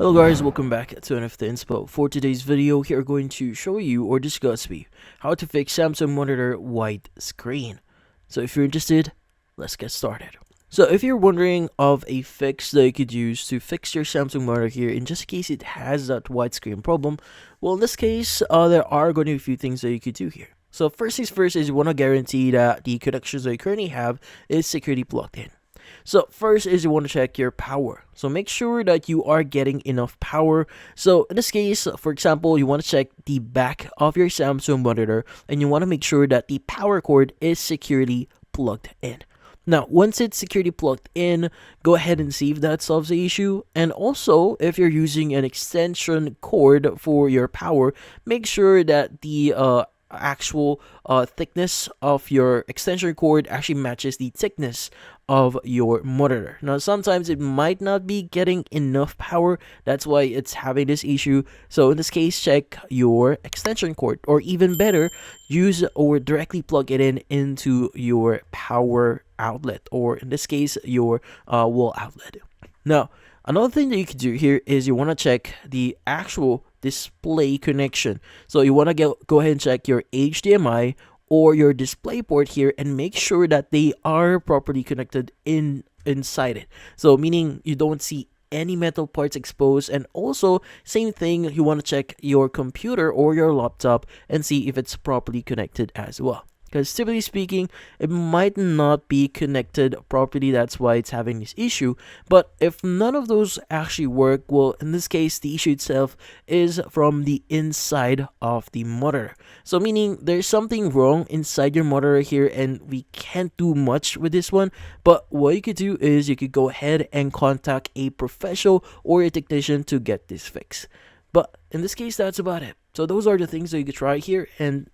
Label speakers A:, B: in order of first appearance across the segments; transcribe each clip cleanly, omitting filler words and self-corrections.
A: Hello guys, welcome back to NFT Inspo. For today's video, here are going to show you or discuss with you how to fix Samsung monitor white screen. So if you're interested, let's get started. So if you're wondering of a fix that you could use to fix your Samsung monitor here in just case it has that white screen problem, well in this case, there are going to be a few things that you could do here. So first things first is you want to guarantee that the connections that you currently have is securely plugged in. So first is you want to check your power. So make sure that you are getting enough power. So in this case, for example, you want to check the back of your Samsung monitor and you want to make sure that the power cord is securely plugged in. Now, once it's securely plugged in, go ahead and see if that solves the issue. And also, if you're using an extension cord for your power, make sure that the actual thickness of your extension cord actually matches the thickness of your monitor. Now sometimes it might not be getting enough power, that's why it's having this issue. So in this case, check your extension cord, or even better, use or directly plug it in into your power outlet, or in this case your wall outlet. Now another thing that you can do here is you want to check the actual display connection. So you want to go ahead and check your HDMI or your display port here and make sure that they are properly connected inside it. So meaning you don't see any metal parts exposed, and also same thing, you want to check your computer or your laptop and see if it's properly connected as well. Because typically speaking, it might not be connected properly, that's why it's having this issue. But if none of those actually work, well, in this case, the issue itself is from the inside of the monitor. So meaning there's something wrong inside your monitor here, and we can't do much with this one. But what you could do is you could go ahead and contact a professional or a technician to get this fixed. But in this case, that's about it. So those are the things that you could try here and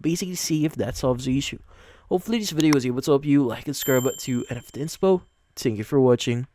A: basically see if that solves the issue. Hopefully this video was able to help you. Like and subscribe to NFT Inspo. Thank you for watching.